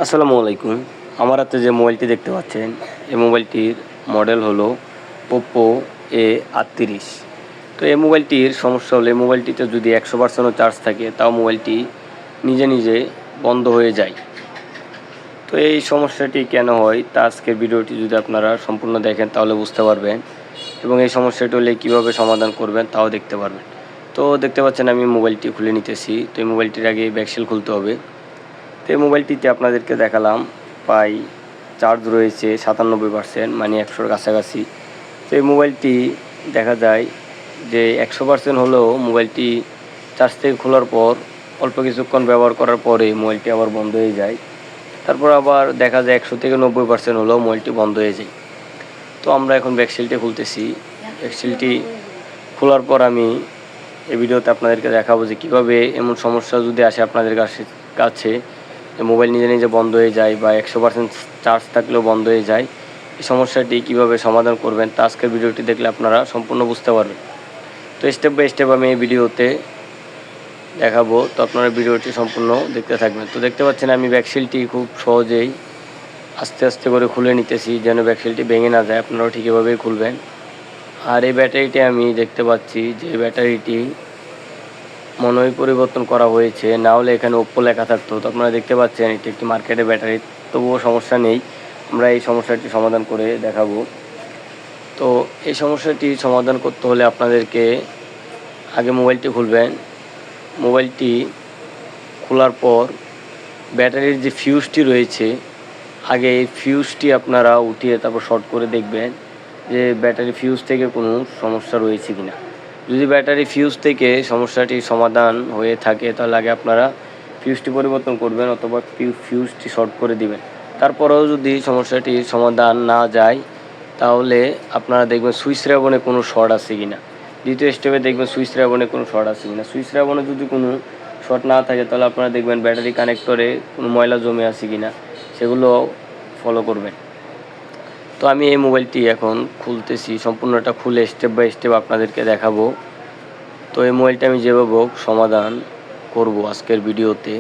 আসসালামু আলাইকুম। আমার হাতে যে মোবাইলটি দেখতে পাচ্ছেন, এই মোবাইলটির মডেল হলো Oppo A38। তো এই মোবাইলটির সমস্যা হলো, এই মোবাইলটিতে যদি 100% চার্জ থাকে তাও মোবাইলটি নিজে নিজে বন্ধ হয়ে যায়। তো এই সমস্যাটি কেন হয় তা আজকের ভিডিওটি যদি আপনারা সম্পূর্ণ দেখেন তাহলে বুঝতে পারবেন, এবং এই সমস্যাটি হলে কীভাবে সমাধান করবেন তাও দেখতে পারবেন। তো দেখতে পাচ্ছেন আমি মোবাইলটি খুলে নিতেছি। তো এই মোবাইলটির আগে ব্যাকসেল খুলতে হবে। তো এই মোবাইলটিতে আপনাদেরকে দেখালাম প্রায় চার্জ রয়েছে 97%, মানে 100-র কাছাকাছি। তো এই মোবাইলটি দেখা যায় যে 100% হলেও মোবাইলটি চার্জ থেকে খোলার পর অল্প কিছুক্ষণ ব্যবহার করার পরে মোবাইলটি আবার বন্ধ হয়ে যায়। তারপর আবার দেখা যায় 100 থেকে 90% হলেও মোবাইলটি বন্ধ হয়ে যায়। তো আমরা এখন ব্যাকসেলটি খুলতেছি। ব্যাকসেলটি খোলার পর আমি এই ভিডিওতে আপনাদেরকে দেখাবো যে কীভাবে এমন সমস্যা যদি আসে আপনাদের কাছে মোবাইল নিজে নিজে বন্ধ হয়ে যায় বা 100% চার্জ থাকলেও বন্ধ হয়ে যায়, এই সমস্যাটি কীভাবে সমাধান করবেন তা আজকের ভিডিওটি দেখলে আপনারা সম্পূর্ণ বুঝতে পারবেন। তো স্টেপ বাই স্টেপ আমি এই ভিডিওতে দেখাবো, তো আপনারা ভিডিওটি সম্পূর্ণ দেখতে থাকবেন। তো দেখতে পাচ্ছেন আমি ব্যাকসেলটি খুব সহজেই আস্তে আস্তে করে খুলে নিতেছি যেন ব্যাকসেলটি ভেঙে না যায়। আপনারাও ঠিক এভাবেই খুলবেন। আর এই ব্যাটারিটি আমি দেখতে পাচ্ছি যে ব্যাটারিটি মনে হয় পরিবর্তন করা হয়েছে, না হলে এখানে Oppo লেখা থাকতো। তো আপনারা দেখতে পাচ্ছেন এটি একটি মার্কেটের ব্যাটারি, তবুও সমস্যা নেই, আমরা এই সমস্যাটি সমাধান করে দেখাবো। তো এই সমস্যাটি সমাধান করতে হলে আপনাদেরকে আগে মোবাইলটি খুলবেন। মোবাইলটি খোলার পর ব্যাটারির যে ফিউজটি রয়েছে, আগে এই ফিউজটি আপনারা উঠিয়ে তারপর শর্ট করে দেখবেন যে ব্যাটারি ফিউজ থেকে কোনো সমস্যা রয়েছে কিনা। যদি ব্যাটারি ফিউজ থেকে সমস্যাটি সমাধান হয়ে থাকে তাহলে আগে আপনারা ফিউজটি পরিবর্তন করবেন অথবা ফিউজটি শর্ট করে দিবেন। তারপরেও যদি সমস্যাটির সমাধান না যায় তাহলে আপনারা দেখবেন সুইচ রেবনে কোনো শর্ট আছে কিনা। দ্বিতীয় স্টেপে দেখবেন সুইচ রেবনে কোনো শর্ট আছে কিনা। সুইচ রেবনে যদি কোনো শর্ট না থাকে তাহলে আপনারা দেখবেন ব্যাটারি কানেক্টরে কোনো ময়লা জমে আছে কিনা, সেগুলো ফলো করবেন। তো আমি এই মোবাইলটি এখন খুলতেছি, সম্পূর্ণটা খুলে স্টেপ বাই স্টেপ আপনাদেরকে দেখাবো। তো এই মোবাইলটা আমি যেভাবে হোক সমাধান করব আজকের ভিডিওতে।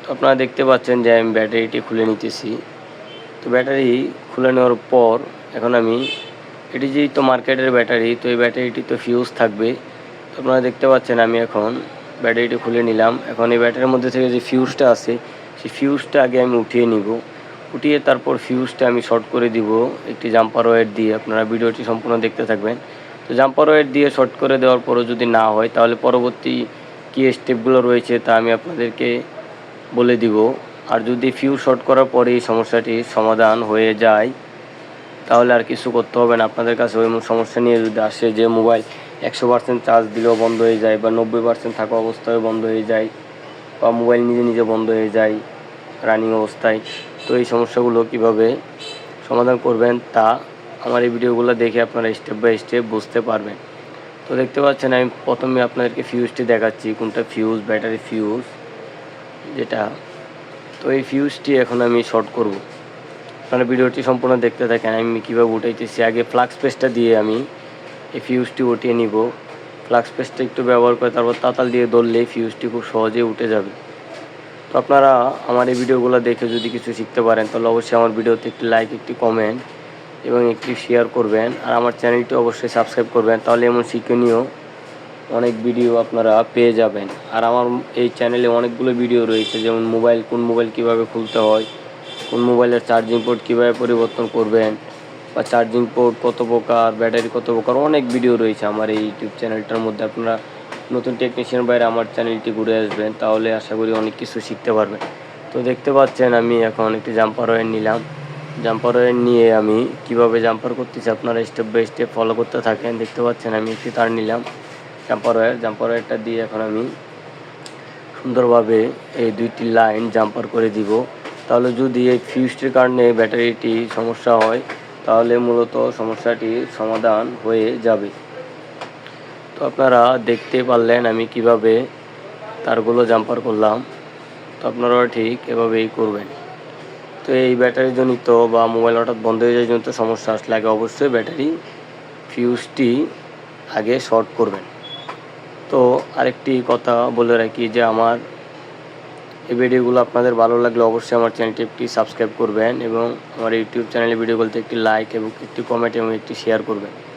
তো আপনারা দেখতে পাচ্ছেন যে আমি ব্যাটারিটি খুলে নিতেছি। তো ব্যাটারি খুলে নেওয়ার পর এখন আমি এটি যেহেতু মার্কেটের ব্যাটারি, তো এই ব্যাটারিটি তো ফিউজ থাকবে। তো আপনারা দেখতে পাচ্ছেন আমি এখন ব্যাটারিটি খুলে নিলাম। এখন এই ব্যাটারির মধ্যে থেকে যে ফিউজটা আছে সেই ফিউজটা আগে আমি উঠিয়ে নিব। উঠিয়ে তারপর ফিউজটা আমি শর্ট করে দিব একটি জাম্পার ওয়্যার দিয়ে। আপনারা ভিডিওটি সম্পূর্ণ দেখতে থাকবেন। তো জাম্পার ওয়্যার দিয়ে শর্ট করে দেওয়ার পরও যদি না হয় তাহলে পরবর্তী কী স্টেপগুলো রয়েছে তা আমি আপনাদেরকে বলে দিব। আর যদি ফিউজ শর্ট করার পরে এই সমস্যাটির সমাধান হয়ে যায় তাহলে আর কিছু করতে হবে না। আপনাদের কাছে ওই সমস্যা নিয়ে যদি আসে যে মোবাইল 100% চার্জ দিলেও বন্ধ হয়ে যায় বা 90% থাকা অবস্থায় বন্ধ হয়ে যায় বা মোবাইল নিজে নিজে বন্ধ হয়ে যায় রানিং অবস্থায়, তো এই সমস্যাগুলো কিভাবে সমাধান করবেন তা আমার এই ভিডিওগুলো দেখে আপনারা স্টেপ বাই স্টেপ বুঝতে পারবেন। তো দেখতে পাচ্ছেন আমি প্রথমে আপনাদেরকে ফিউজটি দেখাচ্ছি, কোনটা ফিউজ, ব্যাটারি ফিউজ যেটা। তো এই ফিউজটি এখন আমি শর্ট করব। আপনারা ভিডিওটি সম্পূর্ণ দেখতে থাকেন আমি কীভাবে উঠাইতেছি। আগে ফ্লাক্স পেস্টটা দিয়ে আমি এই ফিউজটি উঠিয়ে নিব। ফ্লাক্স পেস্টটা একটু ব্যবহার করে তারপর তাতাল দিয়ে ধরলে ফিউজটি খুব সহজেই উঠে যাবে। তো আপনারা আমার এই ভিডিওগুলো দেখে যদি কিছু শিখতে পারেন তাহলে অবশ্যই আমার ভিডিওতে একটি লাইক, একটি কমেন্ট এবং একটি শেয়ার করবেন। আর আমার চ্যানেলটি অবশ্যই সাবস্ক্রাইব করবেন, তাহলে এমন শিক্ষণীয় অনেক ভিডিও আপনারা পেয়ে যাবেন। আর আমার এই চ্যানেলে অনেকগুলো ভিডিও রয়েছে, যেমন কোন মোবাইল কীভাবে খুলতে হয়, কোন মোবাইলের চার্জিং পোর্ট কীভাবে পরিবর্তন করবেন, বা চার্জিং পোর্ট কত প্রকার, ব্যাটারি কত প্রকার, অনেক ভিডিও রয়েছে আমার এই ইউটিউব চ্যানেলটার মধ্যে। আপনারা নতুন টেকনিশিয়ান বাইরে আমার চ্যানেলটি ঘুরে আসবেন, তাহলে আশা করি অনেক কিছু শিখতে পারবেন। তো দেখতে পাচ্ছেন আমি এখন একটি জাম্পার ওয়্যার নিলাম। জাম্পার ওয়্যার নিয়ে আমি কিভাবে জাম্পার করতেছি আপনারা স্টেপ বাই স্টেপ ফলো করতে থাকেন। দেখতে পাচ্ছেন আমি একটি তার নিলাম জাম্পার ওয়্যারটা দিয়ে এখন আমি সুন্দরভাবে এই দুইটি লাইন জাম্পার করে দিব। তাহলে যদি এই ফিউজটির কারণে ব্যাটারিটি সমস্যা হয় তাহলে মূলত সমস্যাটির সমাধান হয়ে যাবে। তো আপনারা দেখতে পারলেন আমি কিভাবে তারগুলো জাম্পার করলাম। তো আপনারাও ঠিক এভাবেই করবেন। তো এই ব্যাটারিজনিত বা মোবাইল হঠাৎ বন্ধ হয়ে যাওয়ার জনিত সমস্যা আসলে আগে অবশ্যই ব্যাটারি ফিউজটি আগে শর্ট করবেন। তো আরেকটি কথা বলে রাখি যে আমার এই ভিডিওগুলো আপনাদের ভালো লাগলে অবশ্যই আমার চ্যানেলটি একটি সাবস্ক্রাইব করবেন এবং আমার ইউটিউব চ্যানেলে ভিডিওগুলোতে একটি লাইক এবং একটি কমেন্ট এবং একটি শেয়ার করবেন।